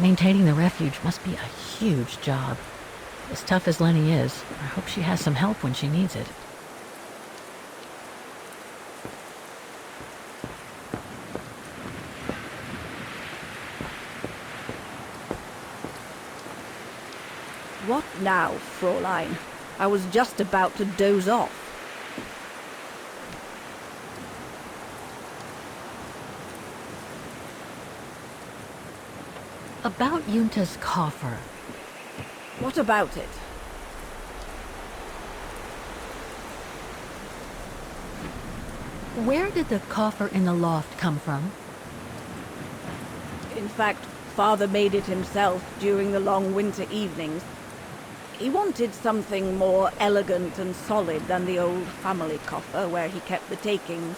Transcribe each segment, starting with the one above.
Maintaining the refuge must be a huge job. As tough as Lenny is, I hope she has some help when she needs it. What now, Fräulein? I was just about to doze off. About Junta's coffer. What about it? Where did the coffer in the loft come from? In fact, Father made it himself during the long winter evenings. He wanted something more elegant and solid than the old family coffer where he kept the takings.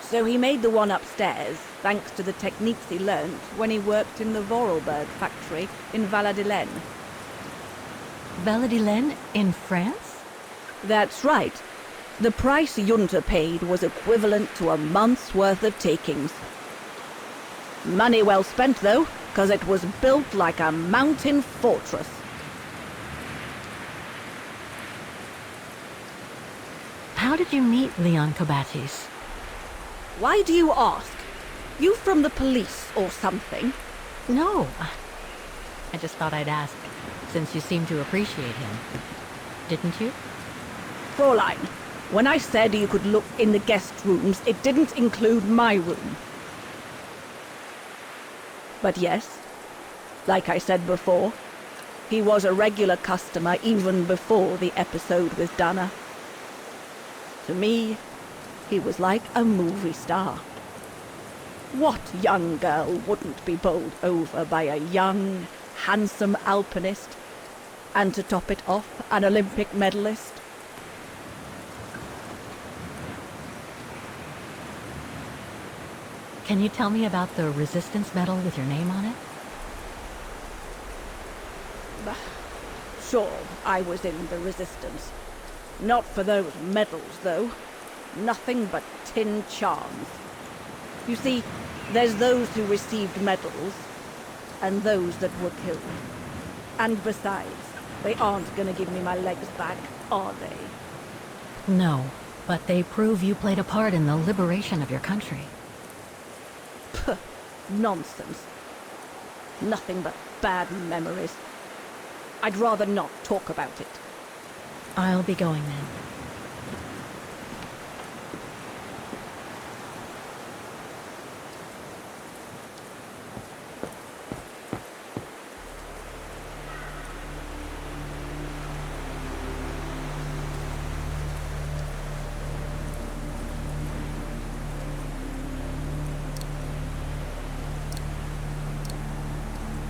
So he made the one upstairs, thanks to the techniques he learnt when he worked in the Vorarlberg factory in Valladolid. Valladolid in France? That's right. The price Junta paid was equivalent to a month's worth of takings. Money well spent, though, because it was built like a mountain fortress. How did you meet Leon Kabatis? Why do you ask? You from the police or something? No. I just thought I'd ask, since you seem to appreciate him. Didn't you? Fräulein, when I said you could look in the guest rooms, it didn't include my room. But yes, like I said before, he was a regular customer even before the episode with Dana. To me, he was like a movie star. What young girl wouldn't be bowled over by a young, handsome alpinist? And to top it off, an Olympic medalist? Can you tell me about the resistance medal with your name on it? Sure, I was in the resistance. Not for those medals, though. Nothing but tin charms. You see, there's those who received medals, and those that were killed. And besides, they aren't gonna give me my legs back, are they? No, but they prove you played a part in the liberation of your country. Puh, nonsense. Nothing but bad memories. I'd rather not talk about it. I'll be going then.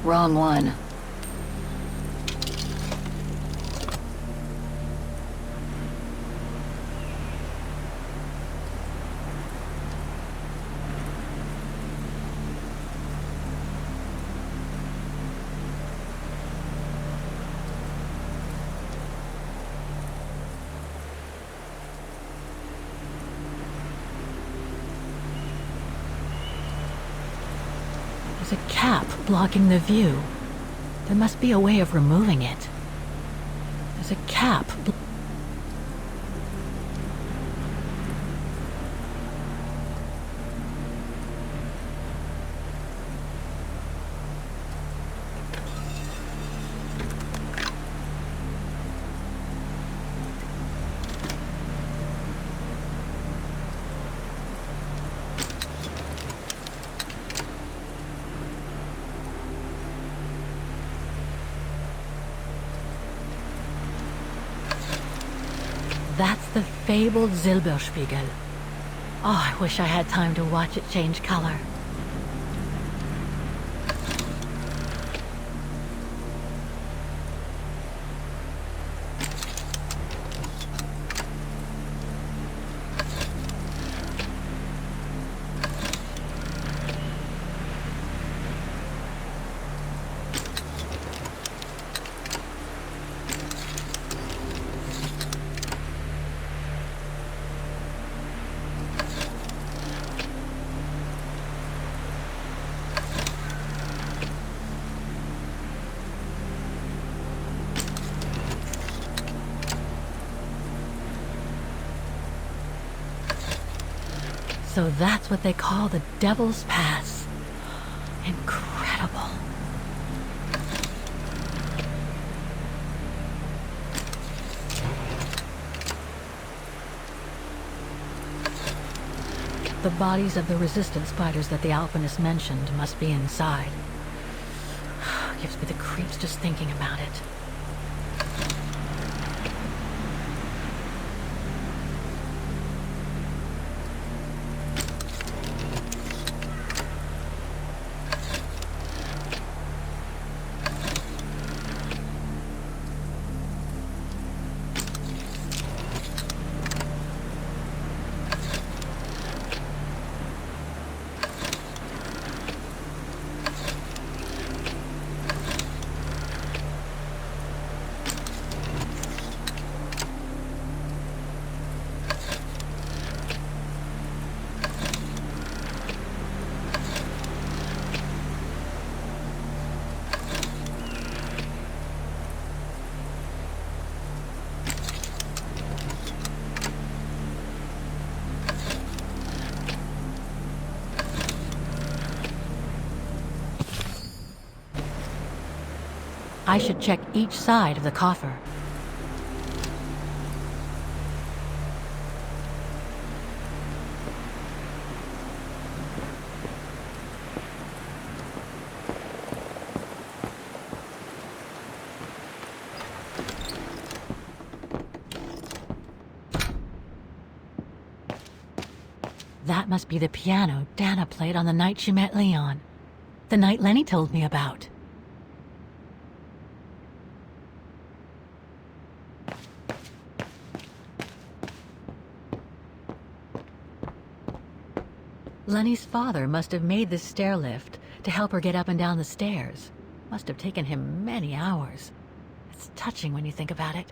Wrong one. There's a cap blocking the view. There must be a way of removing it. There's a cap. That's the fabled Silberspiegel. Oh, I wish I had time to watch it change color. So that's what they call the Devil's Pass. Incredible. The bodies of the resistance fighters that the alpinist mentioned must be inside. Gives me the creeps just thinking about it. I should check each side of the coffer. That must be the piano Dana played on the night she met Leon. The night Lenny told me about. Lenny's father must have made this stair lift to help her get up and down the stairs. Must have taken him many hours. It's touching when you think about it.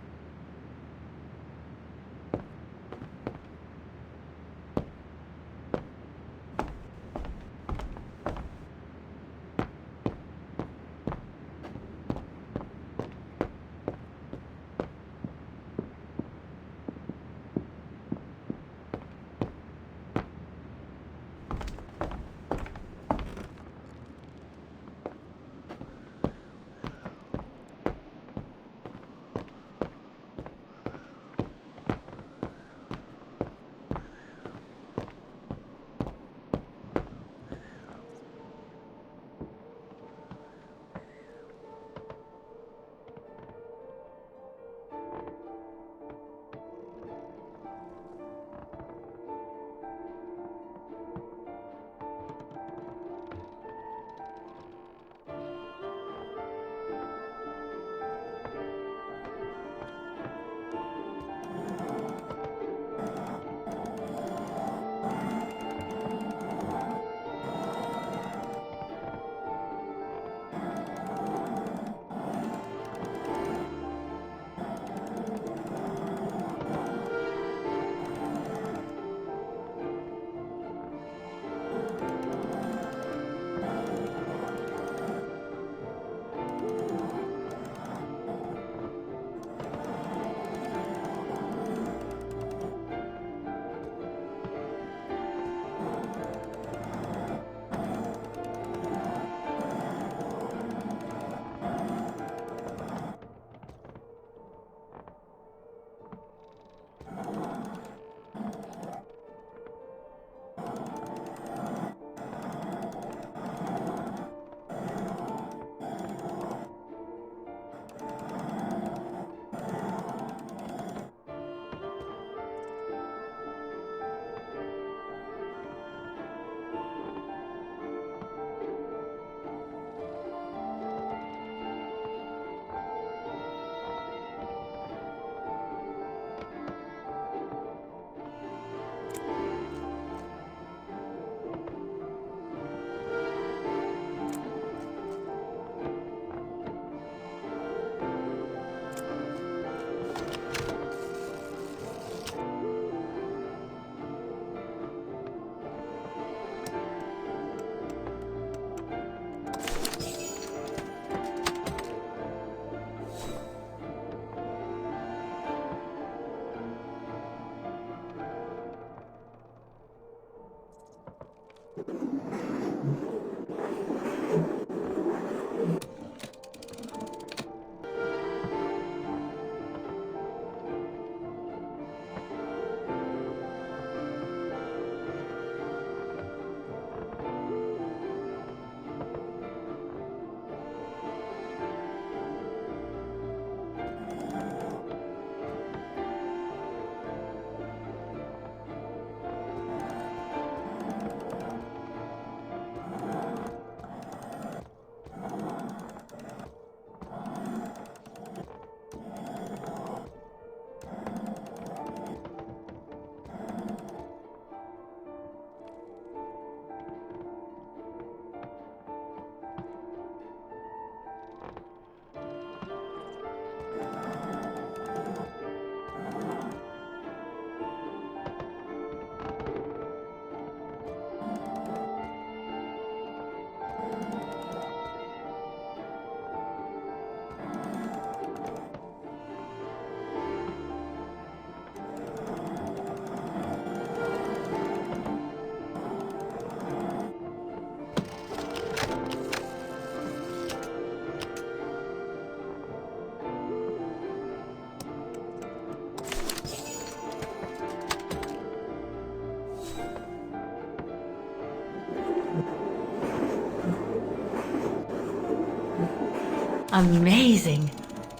Amazing!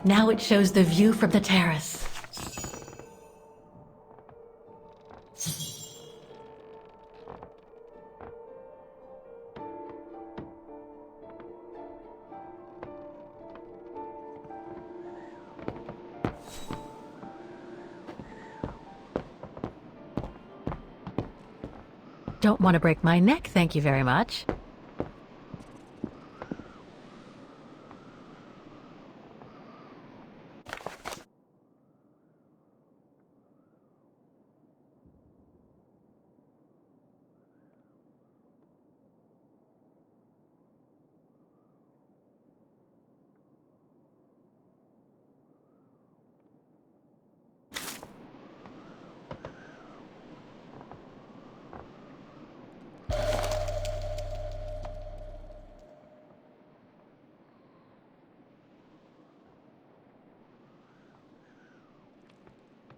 Now it shows the view from the terrace. Don't want to break my neck, thank you very much.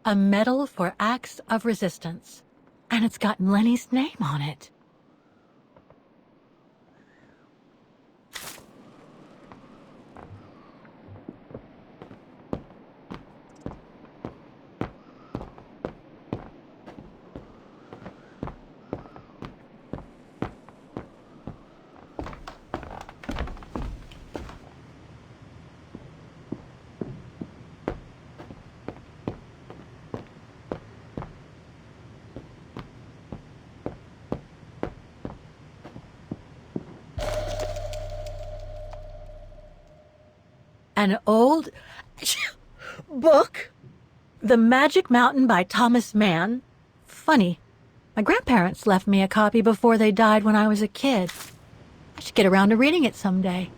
A medal for acts of resistance. And it's got Lenny's name on it. An old book? The Magic Mountain by Thomas Mann? Funny. My grandparents left me a copy before they died when I was a kid. I should get around to reading it someday.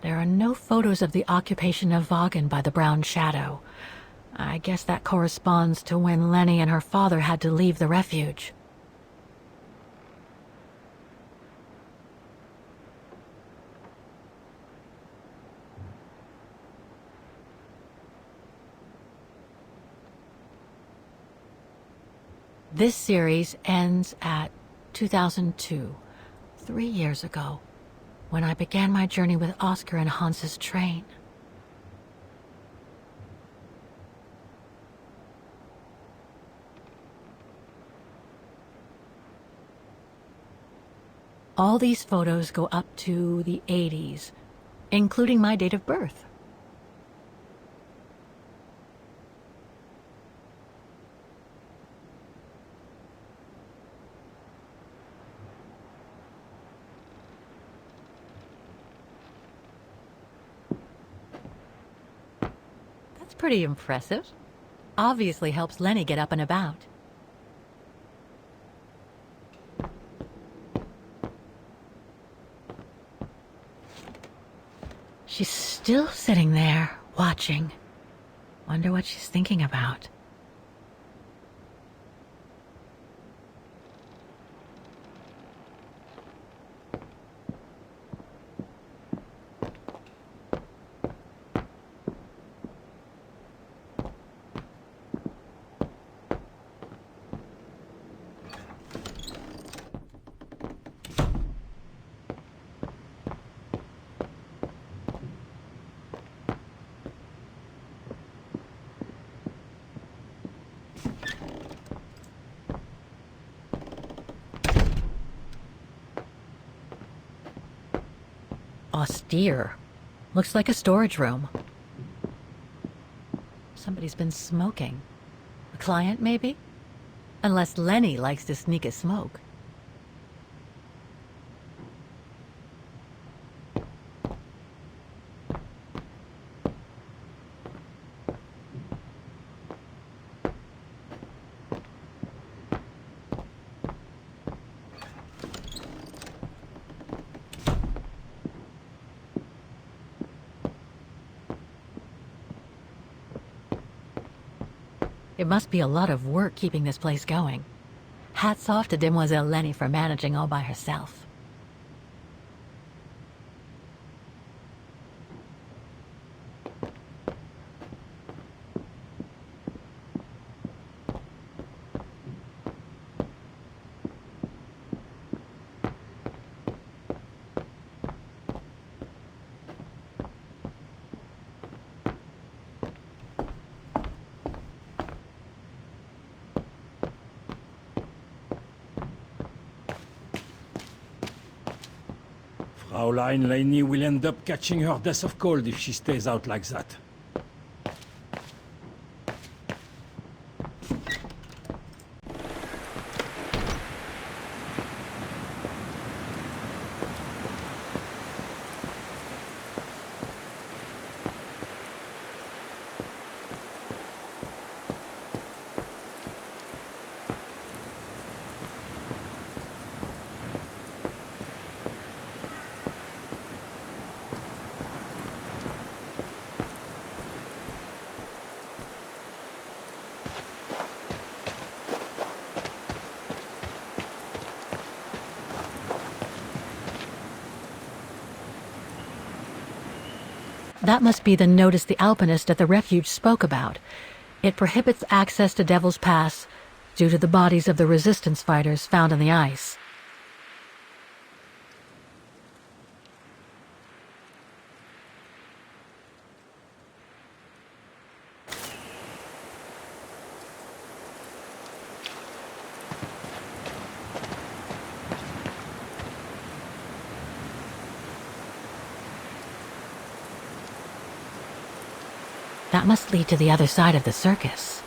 There are no photos of the occupation of Vaghen by the Brown Shadow. I guess that corresponds to when Lenny and her father had to leave the refuge. This series ends at 2002, 3 years ago, when I began my journey with Oscar and Hans's train. All these photos go up to the 80s, including my date of birth. pretty impressive. Obviously helps Lenny get up and about. She's still sitting there, watching. Wonder what she's thinking about. Austere. Looks like a storage room. Somebody's been smoking. A client, maybe? Unless Lenny likes to sneak a smoke. It must be a lot of work keeping this place going. Hats off to Demoiselle Lenny for managing all by herself. Fraulein Lenny will end up catching her death of cold if she stays out like that. That must be the notice the alpinist at the refuge spoke about. It prohibits access to Devil's Pass due to the bodies of the resistance fighters found in the ice. That must lead to the other side of the circus.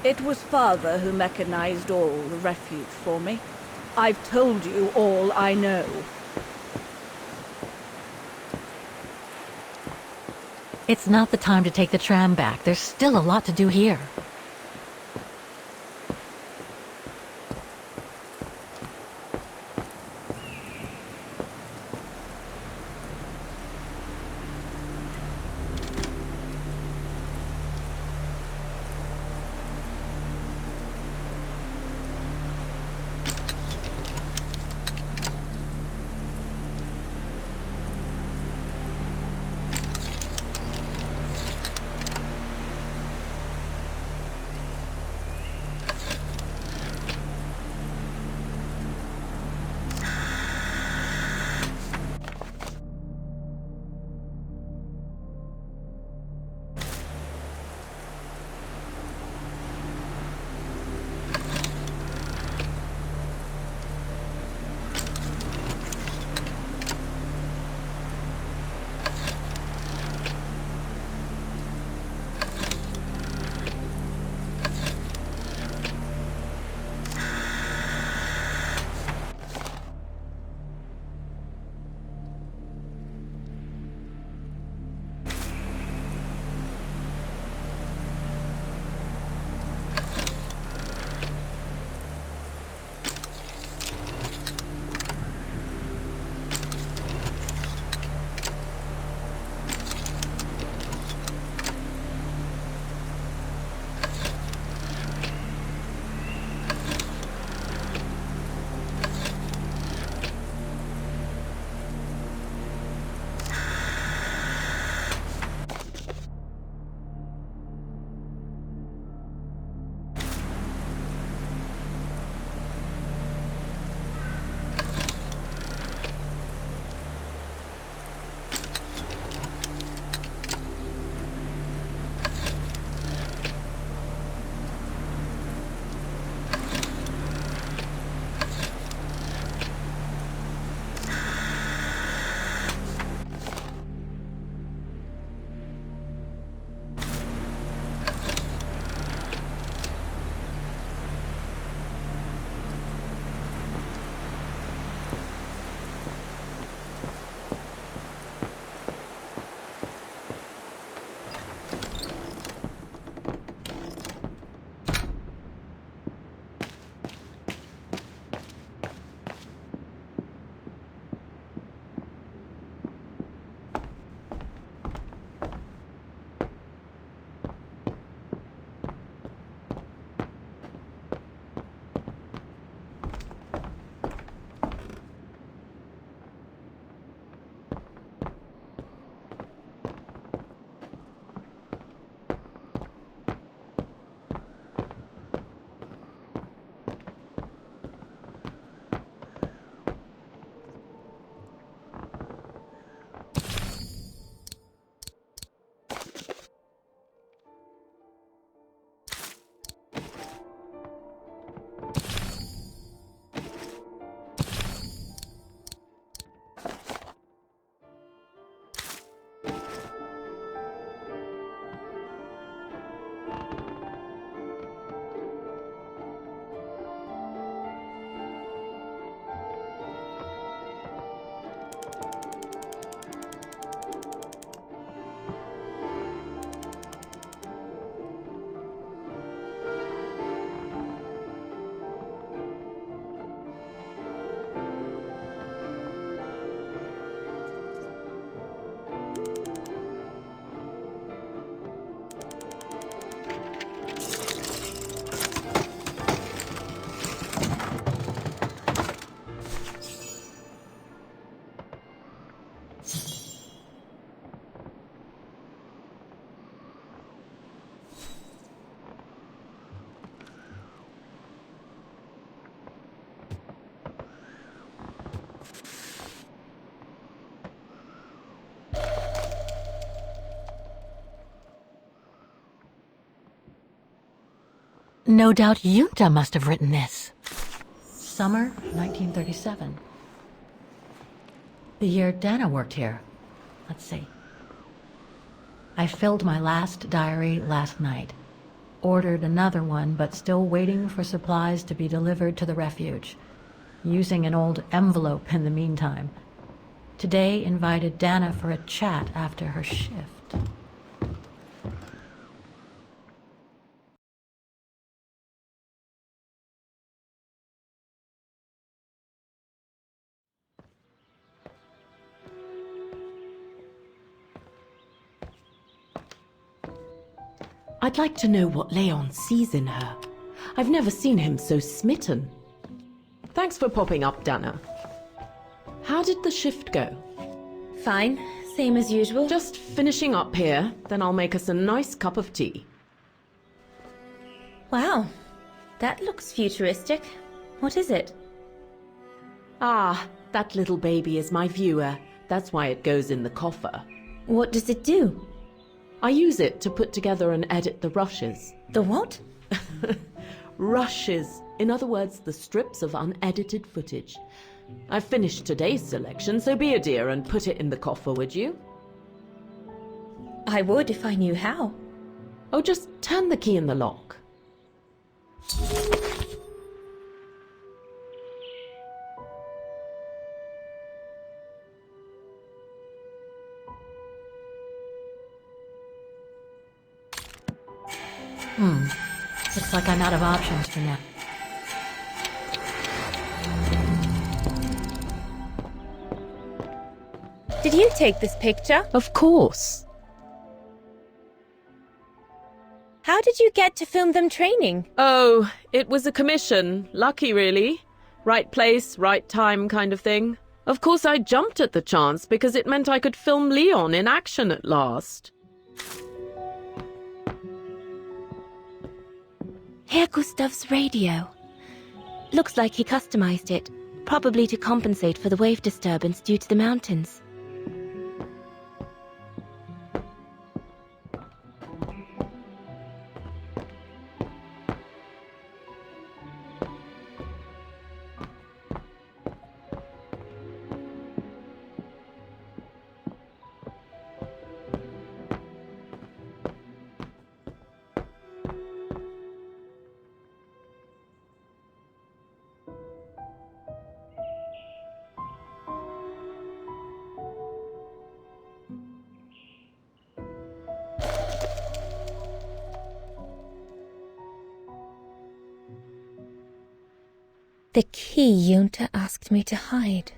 It was Father who mechanized all the refuge for me. I've told you all I know. It's not the time to take the tram back. There's still a lot to do here. No doubt Junta must have written this. Summer 1937. The year Dana worked here. Let's see. I filled my last diary last night. Ordered another one, but still waiting for supplies to be delivered to the refuge. Using an old envelope in the meantime. Today invited Dana for a chat after her shift. I'd like to know what Leon sees in her. I've never seen him so smitten. Thanks for popping up, Dana. How did the shift go? Fine, same as usual. Just finishing up here, then I'll make us a nice cup of tea. Wow, that looks futuristic. What is it? Ah, that little baby is my viewer. That's why it goes in the coffer. What does it do? I use it to put together and edit the rushes. The what? Rushes. In other words, the strips of unedited footage. I've finished today's selection, so be a dear and put it in the coffer, would you? I would if I knew how. Oh, just turn the key in the lock. Looks like I'm out of options for now. Did you take this picture? Of course. How did you get to film them training? Oh, it was a commission. Lucky, really. Right place, right time kind of thing. Of course, I jumped at the chance because it meant I could film Leon in action at last. Herr Gustav's radio. Looks like he customized it, probably to compensate for the wave disturbance due to the mountains. The key Junta asked me to hide.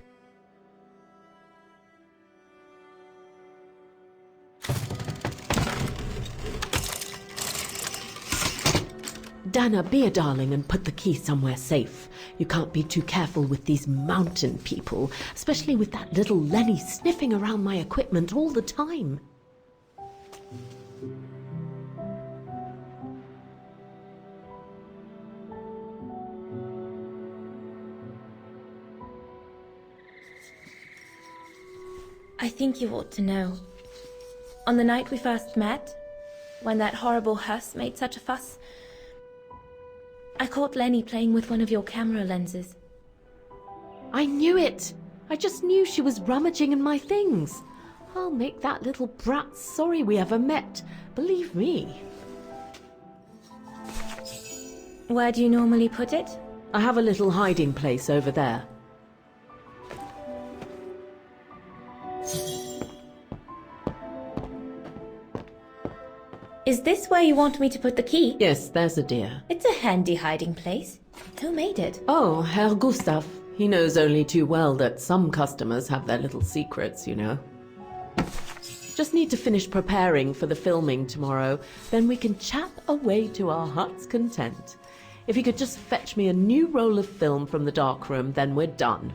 Dana, be a darling and put the key somewhere safe. You can't be too careful with these mountain people, especially with that little Lenny sniffing around my equipment all the time. I think you ought to know. On the night we first met, when that horrible Huss made such a fuss, I caught Lenny playing with one of your camera lenses. I knew it! I just knew she was rummaging in my things. I'll make that little brat sorry we ever met. Believe me. Where do you normally put it? I have a little hiding place over there. Is this where you want me to put the key? Yes, there's a dear. It's a handy hiding place. Who made it? Oh, Herr Gustav. He knows only too well that some customers have their little secrets, you know. Just need to finish preparing for the filming tomorrow, then we can chat away to our heart's content. If you could just fetch me a new roll of film from the darkroom, then we're done.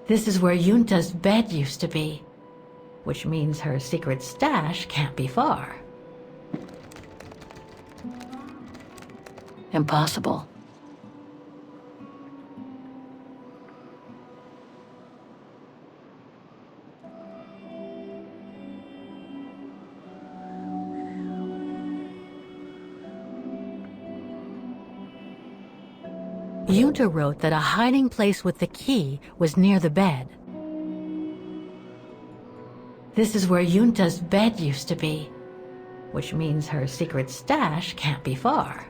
This is where Junta's bed used to be, which means her secret stash can't be far. Impossible. Junta wrote that a hiding place with the key was near the bed. This is where Junta's bed used to be, which means her secret stash can't be far.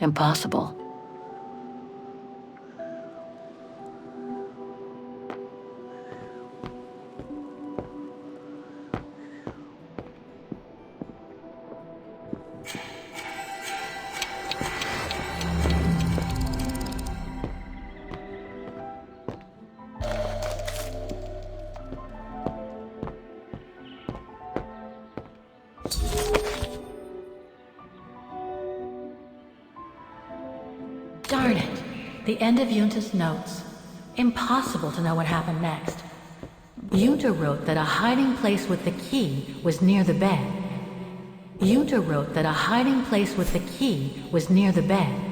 Impossible. Darn it. The end of Junta's notes. Impossible to know what happened next. Junta wrote that a hiding place with the key was near the bed. Junta wrote that a hiding place with the key was near the bed.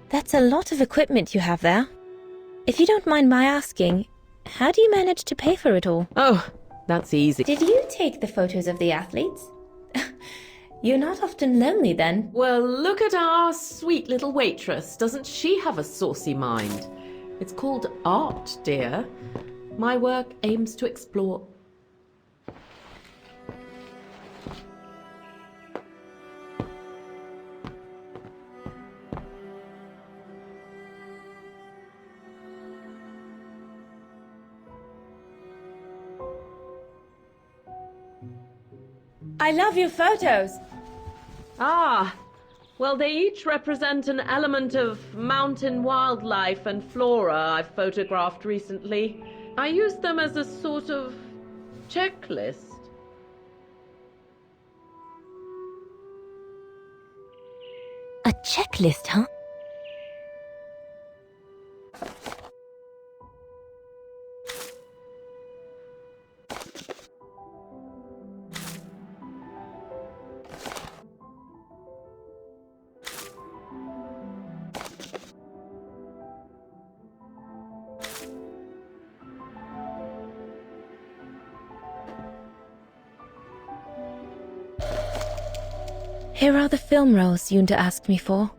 That's a lot of equipment you have there. If you don't mind my asking, how do you manage to pay for it all? Oh, that's easy. Did you take the photos of the athletes? You're not often lonely then. Well, look at our sweet little waitress. Doesn't she have a saucy mind? It's called art, dear. My work aims to explore... I love your photos. Ah, well, they each represent an element of mountain wildlife and flora I've photographed recently. I use them as a sort of checklist. A checklist, huh? Here are the film rolls Junta asked me for.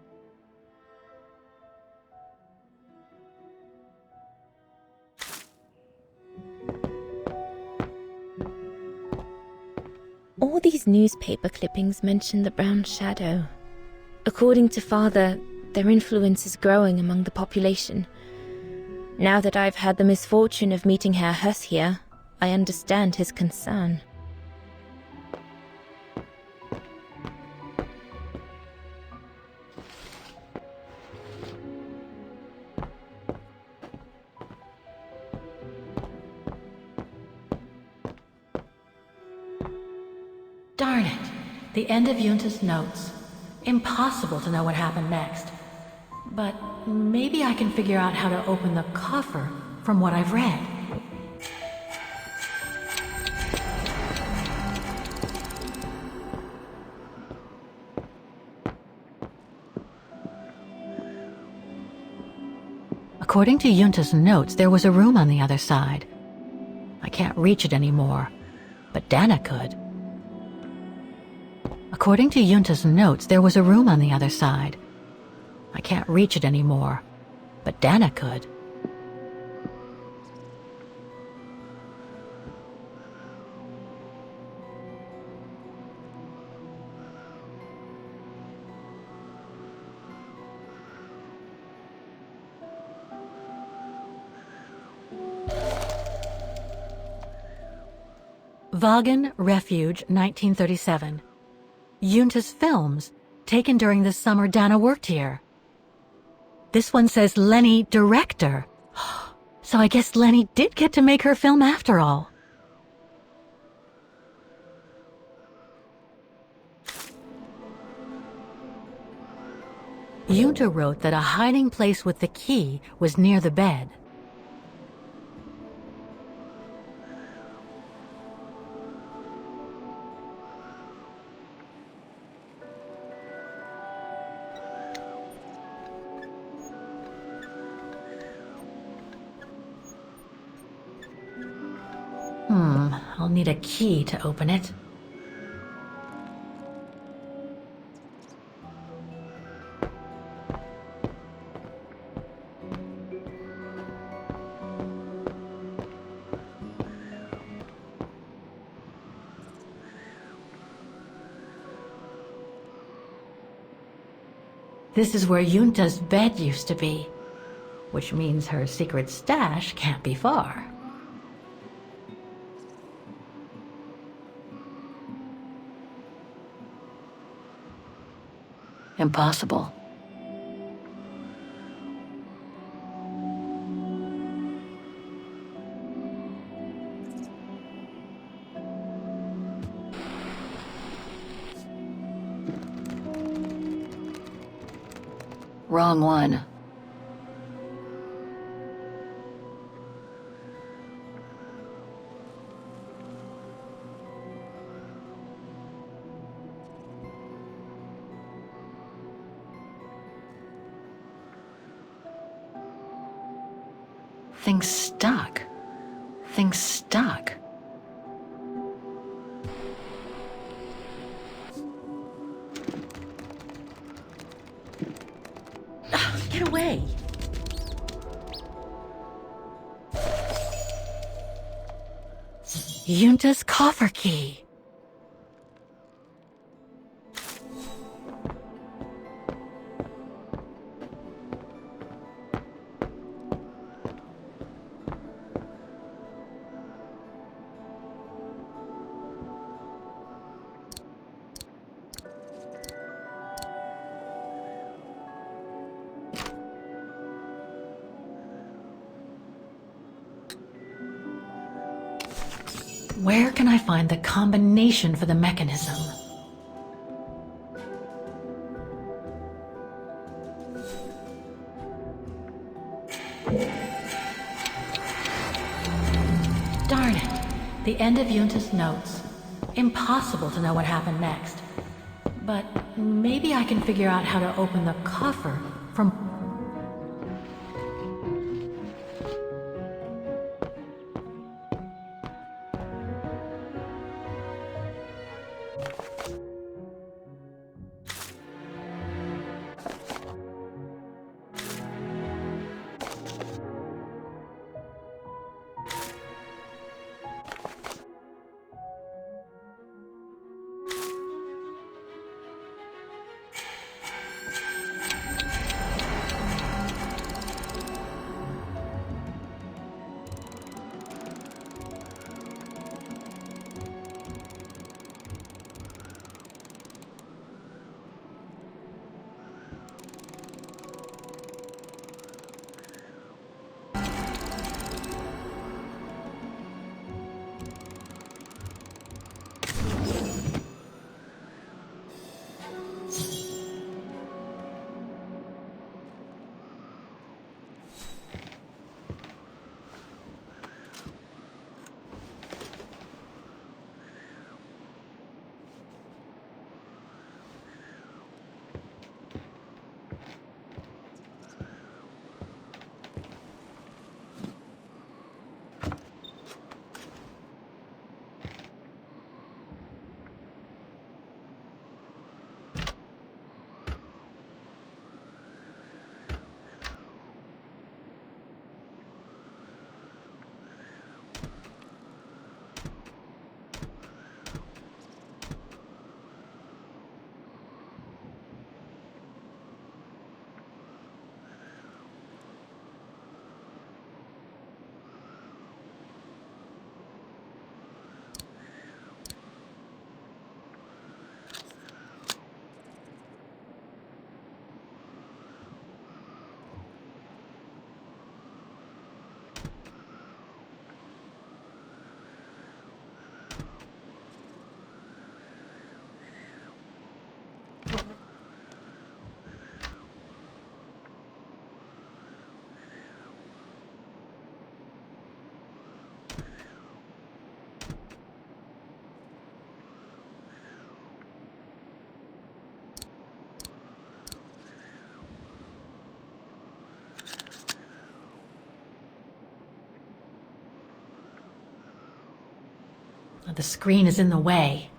All these newspaper clippings mention the brown shadow. According to Father, their influence is growing among the population. Now that I've had the misfortune of meeting Herr Huss here, I understand his concern. Darn it. The end of Junta's notes. Impossible to know what happened next. But maybe I can figure out how to open the coffer from what I've read. According to Junta's notes, there was a room on the other side. I can't reach it anymore, but Dana could. According to Junta's notes, there was a room on the other side. I can't reach it anymore, but Dana could. Vaghen Refuge, 1937. Yunta's films, taken during the summer Dana worked here. This one says Lenny, director. So I guess Lenny did get to make her film after all. Yunta wrote that a hiding place with the key was near the bed. I'll need a key to open it. This is where Yunta's bed used to be, which means her secret stash can't be far. Impossible. Wrong one. Things stuck. Things stuck. Get away! Yunta's coffer key. Where can I find the combination for the mechanism? Darn it. The end of Yunta's notes. Impossible to know what happened next. But maybe I can figure out how to open the coffer from... The screen is in the way.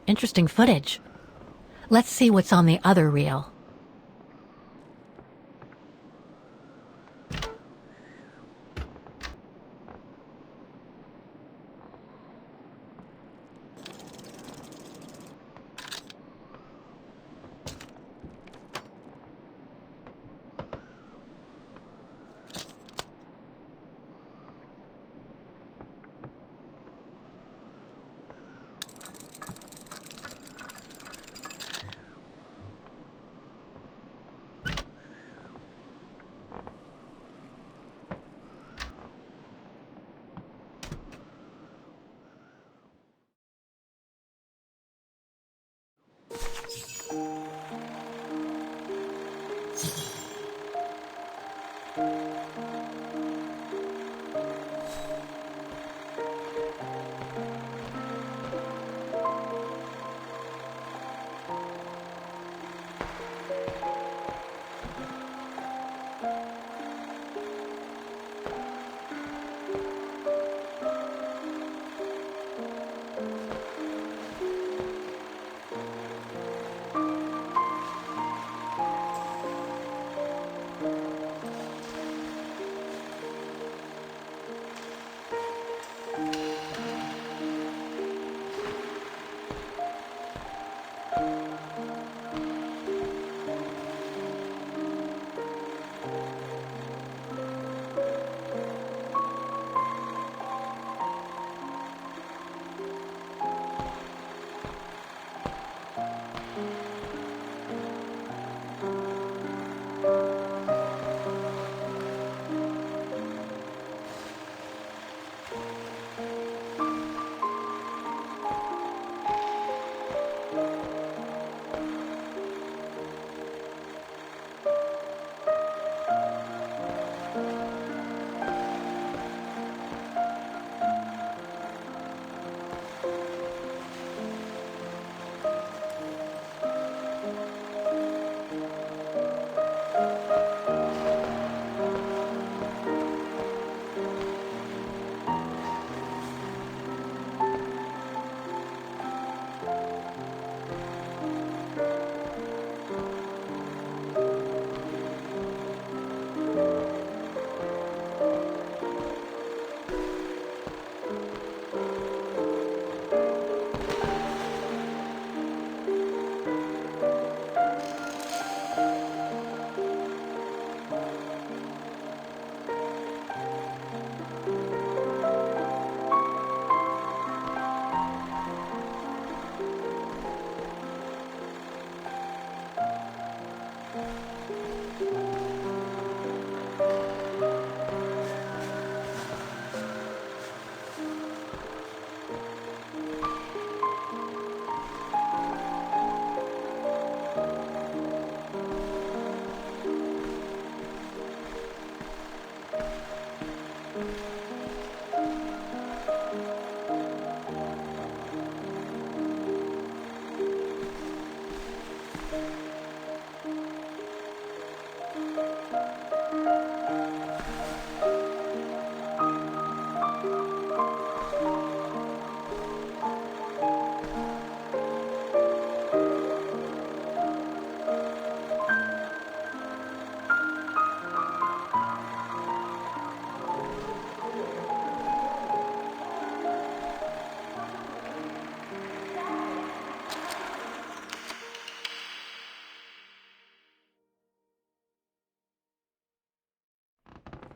Interesting footage. Let's see what's on the other reel.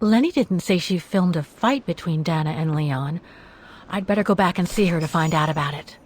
Lenny didn't say she filmed a fight between Dana and Leon. I'd better go back and see her to find out about it.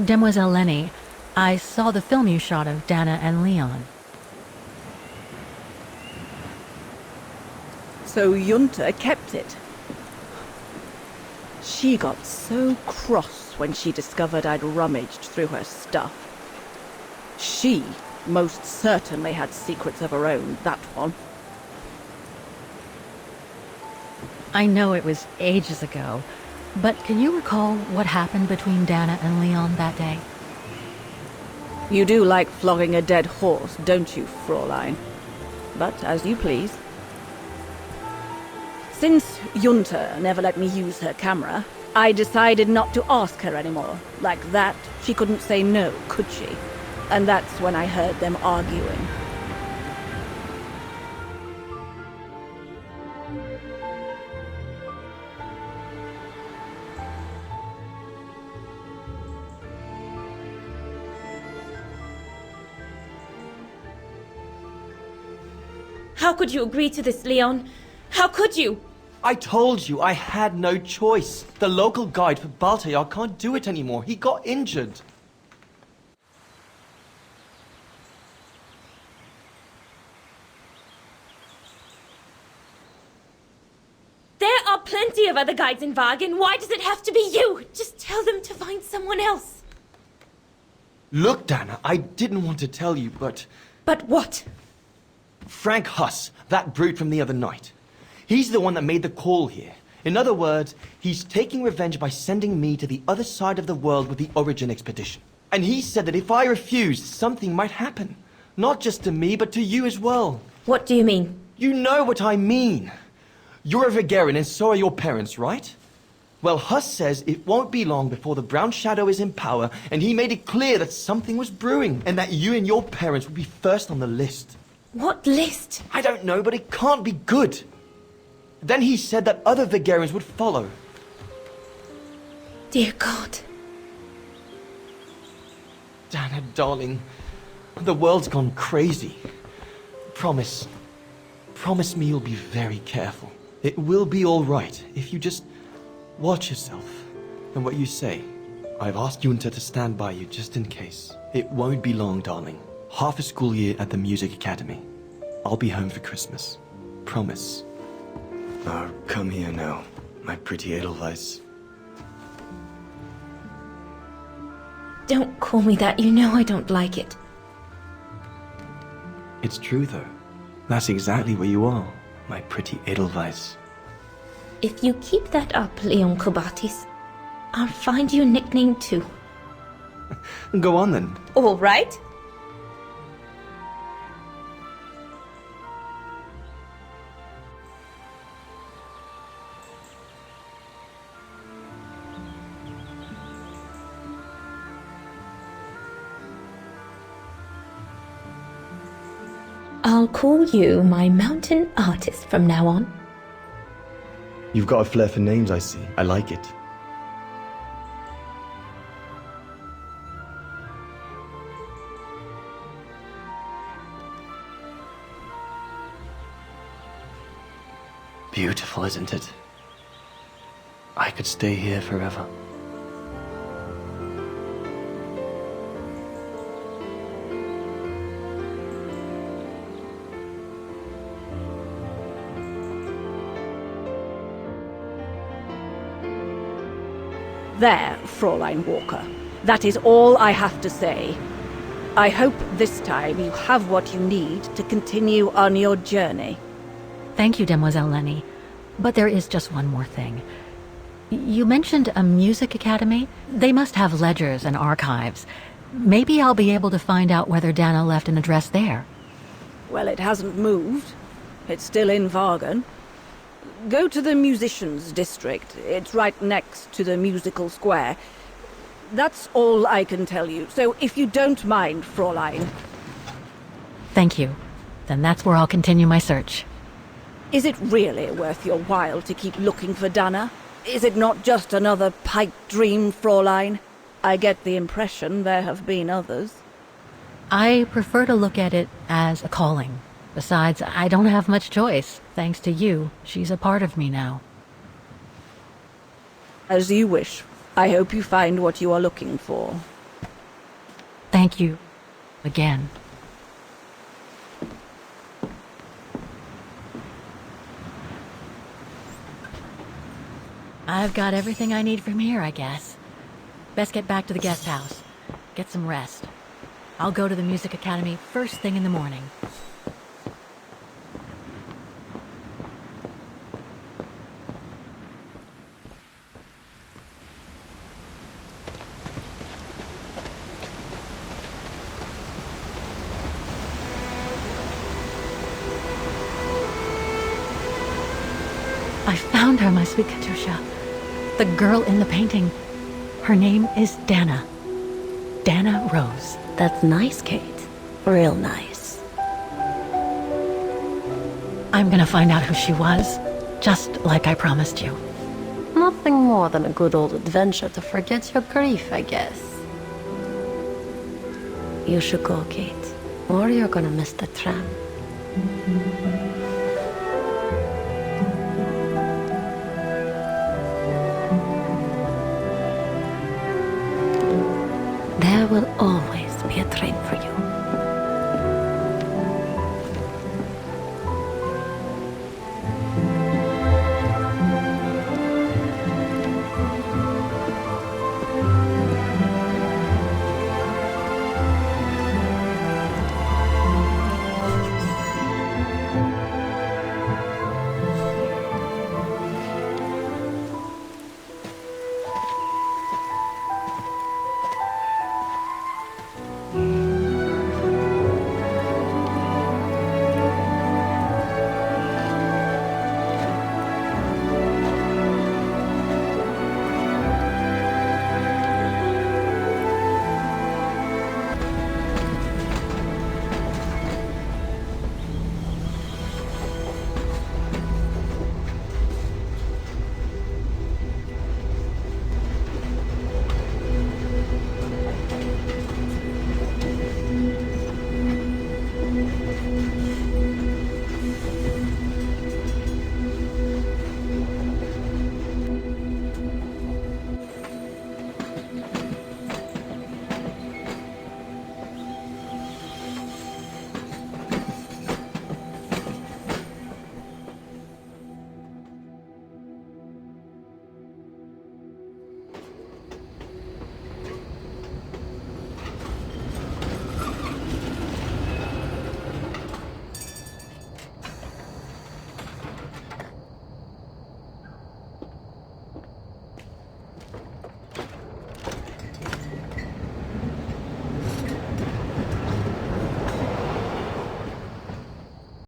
Demoiselle Lenny, I saw the film you shot of Dana and Leon. So Junta kept it. She got so cross when she discovered I'd rummaged through her stuff. She most certainly had secrets of her own, that one. I know it was ages ago, but can you recall what happened between Dana and Leon that day? You do like flogging a dead horse, don't you, Fraulein? But as you please. Since Junta never let me use her camera, I decided not to ask her anymore. Like that, she couldn't say no, could she? And that's when I heard them arguing. How could you agree to this, Leon? How could you? I told you I had no choice. The local guide for Baltayar can't do it anymore. He got injured. There are plenty of other guides in Vaghen. Why does it have to be you? Just tell them to find someone else. Look, Dana, I didn't want to tell you, but... But what? Frank Huss, that brute from the other night. He's the one that made the call here. In other words, he's taking revenge by sending me to the other side of the world with the Origin expedition. And he said that if I refused, something might happen. Not just to me, but to you as well. What do you mean? You know what I mean. You're a Vaghen and so are your parents, right? Well, Huss says it won't be long before the Brown Shadow is in power, and he made it clear that something was brewing, and that you and your parents would be first on the list. What list? I don't know, but it can't be good. Then he said that other Vagherians would follow. Dear God. Dana, darling, the world's gone crazy. Promise me you'll be very careful. It will be all right if you just watch yourself and what you say. I've asked Junta to stand by you just in case. It won't be long, darling. Half a school year at the music academy. I'll be home for Christmas. Promise. Oh, come here now, my pretty Edelweiss. Don't call me that. You know I don't like it. It's true, though. That's exactly where you are, my pretty Edelweiss. If you keep that up, Leon Kobatis, I'll find you a nickname too. Go on then. All right. I'll call you my mountain artist from now on. You've got a flair for names, I see. I like it. Beautiful, isn't it? I could stay here forever. There, Fräulein Walker. That is all I have to say. I hope this time you have what you need to continue on your journey. Thank you, Demoiselle Lenny. But there is just one more thing. You mentioned a music academy? They must have ledgers and archives. Maybe I'll be able to find out whether Dana left an address there. Well, it hasn't moved. It's still in Vaghen. Go to the musicians' district. It's right next to the musical square. That's all I can tell you. So if you don't mind, Fräulein. Thank you. Then that's where I'll continue my search. Is it really worth your while to keep looking for Dana? Is it not just another pipe dream, Fräulein? I get the impression there have been others. I prefer to look at it as a calling. Besides, I don't have much choice. Thanks to you, she's a part of me now. As you wish. I hope you find what you are looking for. Thank you. Again. I've got everything I need from here, I guess. Best get back to the guest house. Get some rest. I'll go to the music academy first thing in the morning. I found her, my sweet Katusha. The girl in the painting. Her name is Dana. Dana Roze. That's nice, Kate. Real nice. I'm gonna find out who she was, just like I promised you. Nothing more than a good old adventure to forget your grief, I guess. You should go, Kate, or you're gonna miss the tram. There will always be a train for you.